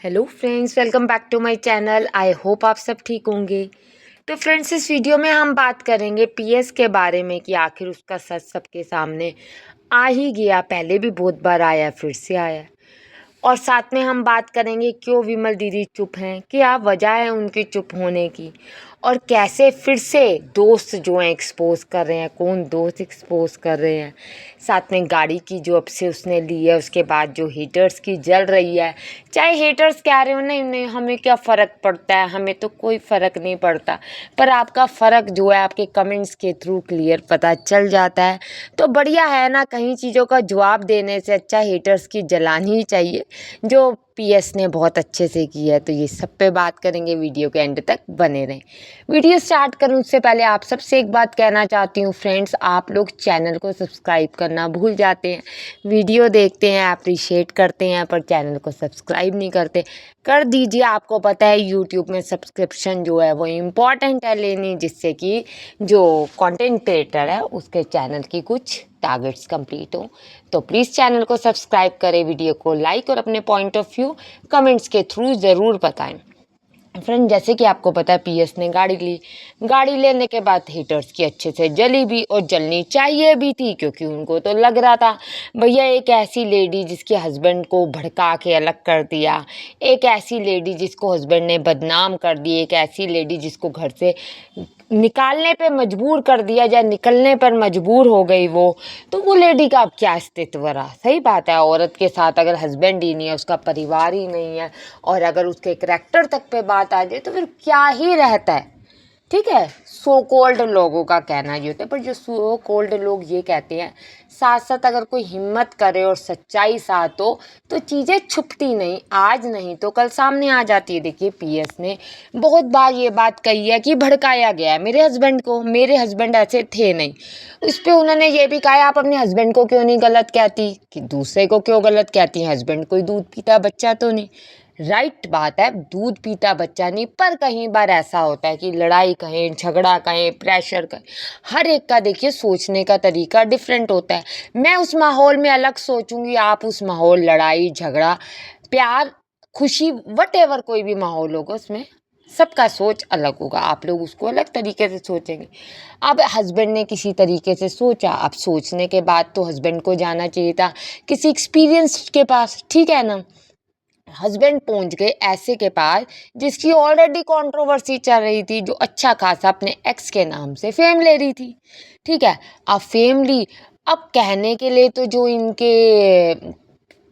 Hello friends, welcome back to my channel. I hope आप सब ठीक होंगे। तो फ्रेंड्स, इस वीडियो में हम बात करेंगे पीएस के बारे में कि आखिर उसका सच सबके सामने आ ही गया। पहले भी बहुत बार आया, फिर से आया। और साथ में हम बात करेंगे क्यों विमल दीदी चुप हैं, क्या वजह है उनकी चुप होने की, और कैसे फिर से दोस्त जो हैं एक्सपोज कर रहे हैं, कौन दोस्त एक्सपोज कर रहे हैं। साथ में गाड़ी की जो अब से उसने ली है, उसके बाद जो हेटर्स की जल रही है। चाहे हेटर्स कह रहे हो नहीं नहीं, हमें क्या फ़र्क पड़ता है, हमें तो कोई फ़र्क नहीं पड़ता, पर आपका फ़र्क जो है आपके कमेंट्स के थ्रू क्लियर पता चल जाता है। तो बढ़िया है ना, कहीं चीज़ों का जवाब देने से अच्छा हेटर्स की जलानी ही चाहिए, जो पीएस ने बहुत अच्छे से की है। तो ये सब पे बात करेंगे, वीडियो के एंड तक बने रहें। वीडियो स्टार्ट करूं उससे पहले आप सबसे एक बात कहना चाहती हूँ फ्रेंड्स, आप लोग चैनल को सब्सक्राइब करना भूल जाते हैं। वीडियो देखते हैं, अप्रिशिएट करते हैं, पर चैनल को सब्सक्राइब नहीं करते। कर दीजिए। आपको पता है यूट्यूब में सब्सक्रिप्शन जो है वो इम्पॉर्टेंट है लेनी, जिससे कि जो कंटेंट क्रिएटर है उसके चैनल की कुछ टारगेट्स कंप्लीट हो। तो प्लीज़ चैनल को सब्सक्राइब करें, वीडियो को लाइक और अपने पॉइंट ऑफ व्यू कमेंट्स के थ्रू ज़रूर बताएं। फ्रेंड, जैसे कि आपको पता है पीएस ने गाड़ी ली। गाड़ी लेने के बाद हीटर्स की अच्छे से जली भी, और जलनी चाहिए भी थी, क्योंकि उनको तो लग रहा था भैया एक ऐसी लेडी जिसके हस्बैंड को भड़का के अलग कर दिया, एक ऐसी लेडी जिसको हस्बैंड ने बदनाम कर दी, एक ऐसी लेडी जिसको घर से निकालने पे मजबूर कर दिया या निकलने पर मजबूर हो गई तो वो लेडी का अब क्या अस्तित्व रहा। सही बात है, औरत के साथ अगर हस्बैंड ही नहीं है, उसका परिवार ही नहीं है, और अगर उसके करैक्टर तक पे बात आ जाए तो फिर क्या ही रहता है। ठीक है, सो कोल्ड लोगों का कहना ये होता है, पर जो सो कोल्ड लोग ये कहते हैं, साथ साथ अगर कोई हिम्मत करे और सच्चाई साथ हो तो चीज़ें छुपती नहीं, आज नहीं तो कल सामने आ जाती है। देखिए पीएस ने बहुत बार ये बात कही है कि भड़काया गया है मेरे हस्बैंड को, मेरे हस्बैंड ऐसे थे नहीं। इस पे उन्होंने ये भी कहा आप अपने हस्बैंड को क्यों नहीं गलत कहती, कि दूसरे को क्यों गलत कहती हैं, हस्बैंड कोई दूध पीता बच्चा तो नहीं। राइट बात है, दूध पीता बच्चा नहीं, पर कहीं बार ऐसा होता है कि लड़ाई कहें, झगड़ा कहें, प्रेशर कहें, हर एक का देखिए सोचने का तरीका डिफरेंट होता है। मैं उस माहौल में अलग सोचूंगी, आप उस माहौल लड़ाई झगड़ा प्यार खुशी वट एवर कोई भी माहौल होगा, उसमें सबका सोच अलग होगा, आप लोग उसको अलग तरीके से सोचेंगे। अब हस्बैंड ने किसी तरीके से सोचा, अब सोचने के बाद तो हस्बैंड को जाना चाहिए था किसी एक्सपीरियंस के पास, ठीक है ना। हस्बैंड पहुंच गए ऐसे के पास जिसकी ऑलरेडी कंट्रोवर्सी चल रही थी, जो अच्छा खासा अपने एक्स के नाम से फेम ले रही थी। ठीक है, अब फेम ली, अब कहने के लिए तो जो इनके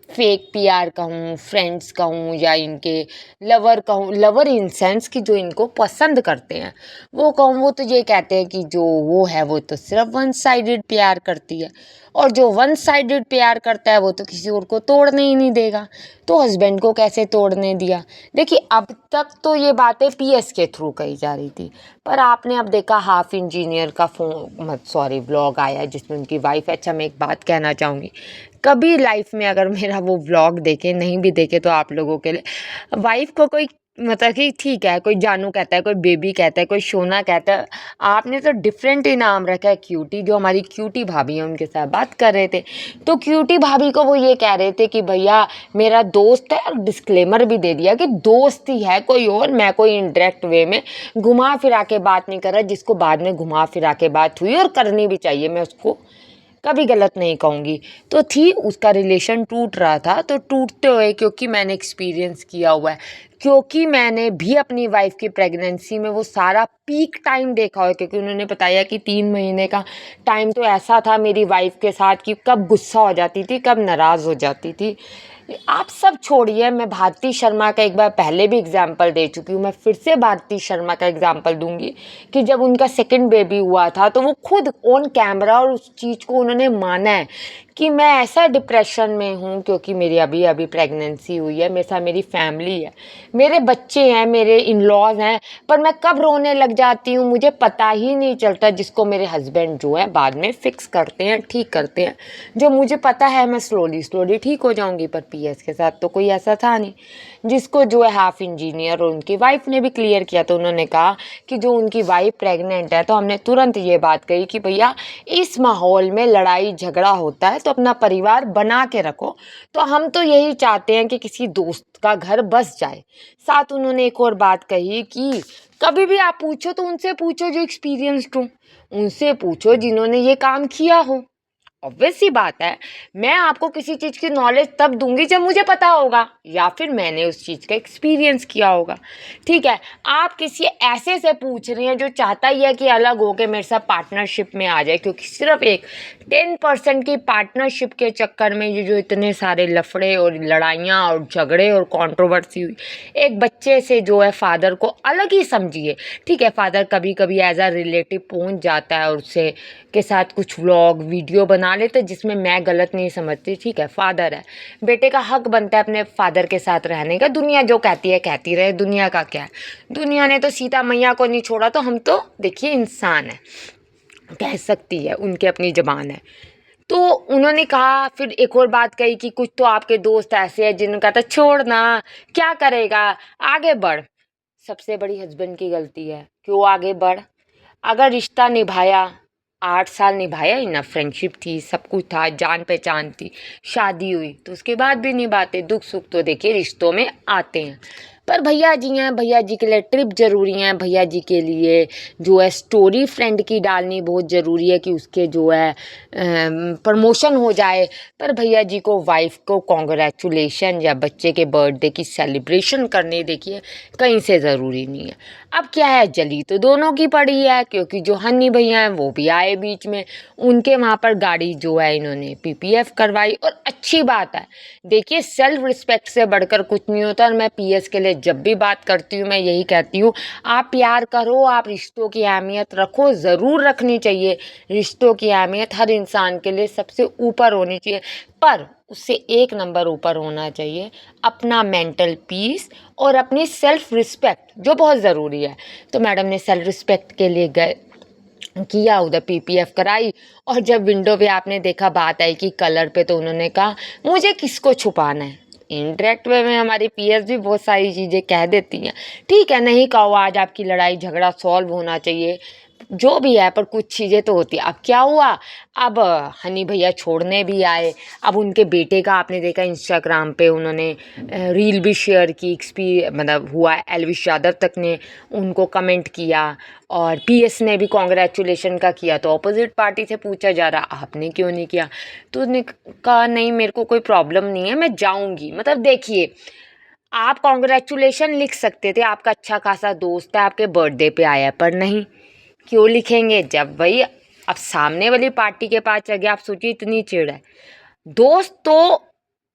फेक पीआर कहूँ, फ्रेंड्स कहूँ, या इनके लवर कहूँ, लवर इन सेंस कि जो इनको पसंद करते हैं वो कहूँ, वो तो ये कहते हैं कि जो वो है वो तो सिर्फ वन साइडेड प्यार करती है, और जो वन साइडेड प्यार करता है वो तो किसी और को तोड़ने ही नहीं देगा। तो हस्बैंड को कैसे तोड़ने दिया। देखिए अब तक तो ये बातें पीएस के थ्रू कही जा रही थी, पर आपने अब देखा हाफ इंजीनियर का व्लॉग आया जिसमें उनकी वाइफ। अच्छा, मैं एक बात कहना चाहूँगी, कभी लाइफ में अगर मेरा वो व्लॉग देखे, नहीं भी देखे तो आप लोगों के लिए वाइफ को कोई मतलब कि ठीक है, कोई जानू कहता है, कोई बेबी कहता है, कोई सोना कहता है, आपने तो डिफरेंट ही नाम रखा है। क्यूटी, जो हमारी क्यूटी भाभी है उनके साथ बात कर रहे थे, तो क्यूटी भाभी को वो ये कह रहे थे कि भैया मेरा दोस्त है, और डिस्क्लेमर भी दे दिया कि दोस्त ही है कोई और, मैं कोई इनडायरेक्ट वे में घुमा फिरा के बात नहीं कर रहा, जिसको बाद में घुमा फिरा के बात हुई और करनी भी चाहिए, मैं उसको कभी गलत नहीं कहूँगी। तो थी उसका रिलेशन टूट रहा था, तो टूटते हुए क्योंकि मैंने एक्सपीरियंस किया हुआ है, क्योंकि मैंने भी अपनी वाइफ की प्रेगनेंसी में वो सारा पीक टाइम देखा हुआ है, क्योंकि उन्होंने बताया कि 3 महीने का टाइम तो ऐसा था मेरी वाइफ के साथ कि कब गुस्सा हो जाती थी, कब नाराज़ हो जाती थी। आप सब छोड़िए, मैं भारती शर्मा का एक बार पहले भी एग्जाम्पल दे चुकी हूँ, मैं फिर से भारती शर्मा का एग्जाम्पल दूंगी कि जब उनका सेकंड बेबी हुआ था तो वो खुद ऑन कैमरा और उस चीज़ को उन्होंने माना है कि मैं ऐसा डिप्रेशन में हूँ क्योंकि मेरी अभी अभी प्रेगनेंसी हुई है, मेरे साथ मेरी फैमिली है, मेरे बच्चे हैं, मेरे इन लॉज हैं, पर मैं कब रोने लग जाती हूँ मुझे पता ही नहीं चलता, जिसको मेरे हस्बैंड जो है बाद में फिक्स करते हैं, ठीक करते हैं। जो मुझे पता है मैं स्लोली स्लोली ठीक हो जाऊँगी, पर पीएस के साथ तो कोई ऐसा था नहीं, जिसको जो है हाफ इंजीनियर और उनकी वाइफ ने भी क्लियर किया। तो उन्होंने कहा कि जो उनकी वाइफ प्रेग्नेंट है, तो हमने तुरंत ये बात कही कि भैया इस माहौल में लड़ाई झगड़ा होता है तो अपना परिवार बना के रखो। तो हम तो यही चाहते हैं कि किसी दोस्त का घर बस जाए। साथ उन्होंने एक और बात कही कि कभी भी आप पूछो तो उनसे पूछो जो एक्सपीरियंस्ड हो, उनसे पूछो जिन्होंने ये काम किया हो। ऑब्वियस सी बात है, मैं आपको किसी चीज़ की नॉलेज तब दूंगी जब मुझे पता होगा या फिर मैंने उस चीज़ का एक्सपीरियंस किया होगा। ठीक है, आप किसी ऐसे से पूछ रहे हैं जो चाहता ही है कि अलग होकर मेरे साथ पार्टनरशिप में आ जाए, क्योंकि सिर्फ एक 10% की पार्टनरशिप के चक्कर में ये जो इतने सारे लफड़े और लड़ाइयाँ और झगड़े और कंट्रोवर्सी हुई। एक बच्चे से जो है फादर को अलग ही समझिए। ठीक है, फादर कभी कभी एज अ रिलेटिव पहुंच जाता है और उससे के साथ कुछ व्लॉग वीडियो बना लेते, जिसमें मैं गलत नहीं समझती। ठीक है, फादर है, बेटे का हक बनता है अपने फादर के साथ रहने का। दुनिया जो कहती है कहती रहे, दुनिया का क्या है, दुनिया ने तो सीता मैया को नहीं छोड़ा, तो हम तो देखिए इंसान है, कह सकती है, उनकी अपनी ज़बान है। तो उन्होंने कहा, फिर एक और बात कही कि कुछ तो आपके दोस्त ऐसे हैं जिन्होंने कहा था छोड़ना, क्या करेगा, आगे बढ़। सबसे बड़ी हस्बैंड की गलती है, क्यों आगे बढ़। अगर रिश्ता निभाया, 8 साल निभाया, इनफ फ्रेंडशिप थी, सब कुछ था, जान पहचान थी, शादी हुई, तो उसके बाद भी निभाते। दुख सुख तो देखिए रिश्तों में आते हैं। पर भैया जी हैं, भैया जी के लिए ट्रिप ज़रूरी है, भैया जी के लिए जो है स्टोरी फ्रेंड की डालनी बहुत ज़रूरी है कि उसके जो है प्रमोशन हो जाए। पर भैया जी को, वाइफ को कॉन्ग्रेचुलेशन या बच्चे के बर्थडे की सेलिब्रेशन करनी देखिए कहीं से ज़रूरी नहीं है। अब क्या है, जली तो दोनों की पड़ी है, क्योंकि जो हनी भैया हैं वो भी आए बीच में, उनके वहाँ पर गाड़ी जो है इन्होंने पीपीएफ करवाई। और अच्छी बात है, देखिए सेल्फ रिस्पेक्ट से बढ़कर कुछ नहीं होता। और मैं पीएस के लिए जब भी बात करती हूँ मैं यही कहती हूँ, आप प्यार करो, आप रिश्तों की अहमियत रखो, ज़रूर रखनी चाहिए। रिश्तों की अहमियत हर इंसान के लिए सबसे ऊपर होनी चाहिए, पर उससे एक नंबर ऊपर होना चाहिए अपना मेंटल पीस और अपनी सेल्फ रिस्पेक्ट, जो बहुत ज़रूरी है। तो मैडम ने सेल्फ रिस्पेक्ट के लिए गए किया, उधर पीपीएफ कराई। और जब विंडो पे आपने देखा, बात आई कि कलर पे, तो उन्होंने कहा मुझे किसको छुपाना है। इनडायरेक्ट वे में हमारी पीएस भी बहुत सारी चीज़ें कह देती हैं। ठीक है, नहीं कहो, आज आपकी लड़ाई झगड़ा सॉल्व होना चाहिए, जो भी है, पर कुछ चीज़ें तो होती है। अब क्या हुआ, अब हनी भैया छोड़ने भी आए। अब उनके बेटे का आपने देखा इंस्टाग्राम पे उन्होंने रील भी शेयर की, मतलब हुआ, एलविश यादव तक ने उनको कमेंट किया और पीएस ने भी कॉन्ग्रेचुलेशन का किया। तो अपोजिट पार्टी से पूछा जा रहा आपने क्यों नहीं किया, तो उसने कहा नहीं मेरे को कोई प्रॉब्लम नहीं है, मैं जाऊँगी। मतलब देखिए, आप कॉन्ग्रेचुलेशन लिख सकते थे, आपका अच्छा खासा दोस्त है, आपके बर्थडे पे आया, पर नहीं, क्यों लिखेंगे जब भाई अब सामने वाली पार्टी के पास चल गया। आप सोचिए इतनी चिढ़ है, दोस्त तो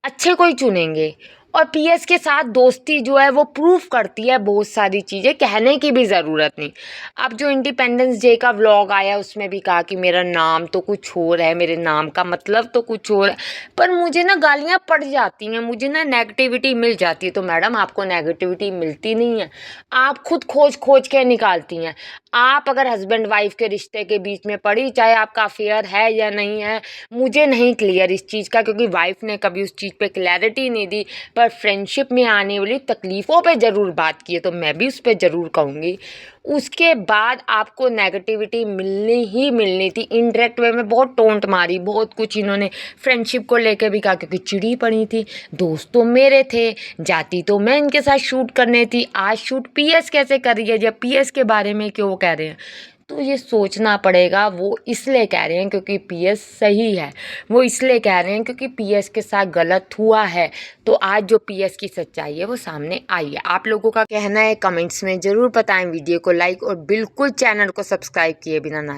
अच्छे को ही चुनेंगे। और पीएस के साथ दोस्ती जो है वो प्रूफ करती है बहुत सारी चीज़ें, कहने की भी ज़रूरत नहीं। अब जो इंडिपेंडेंस डे का व्लॉग आया उसमें भी कहा कि मेरा नाम तो कुछ और है, मेरे नाम का मतलब तो कुछ और है, पर मुझे ना गालियाँ पड़ जाती हैं, मुझे ना नेगेटिविटी मिल जाती है। तो मैडम आपको नेगेटिविटी मिलती नहीं है, आप खुद खोज खोज के निकालती हैं। आप अगर हस्बैंड वाइफ के रिश्ते के बीच में पड़ी, चाहे आपका अफेयर है या नहीं है, मुझे नहीं क्लियर इस चीज़ का, क्योंकि वाइफ ने कभी उस चीज़ पे क्लैरिटी नहीं दी, पर फ्रेंडशिप में आने वाली तकलीफ़ों पे ज़रूर बात की है, तो मैं भी उस पर ज़रूर कहूँगी। उसके बाद आपको नेगेटिविटी मिलनी ही मिलनी थी। इनडायरेक्ट वे में बहुत टोंट मारी, बहुत कुछ इन्होंने फ्रेंडशिप को लेकर भी कहा, क्योंकि चिड़ी पड़ी थी। दोस्त तो मेरे थे, जाती तो मैं इनके साथ शूट करने थी, आज शूट पीएस कैसे कर रही है, जब पीएस के बारे में क्यों कह रहे हैं। तो ये सोचना पड़ेगा, वो इसलिए कह रहे हैं क्योंकि पीएस सही है, वो इसलिए कह रहे हैं क्योंकि पीएस के साथ गलत हुआ है। तो आज जो पीएस की सच्चाई है वो सामने आई है। आप लोगों का कहना है कमेंट्स में ज़रूर बताएं। वीडियो को लाइक और बिल्कुल चैनल को सब्सक्राइब किए बिना ना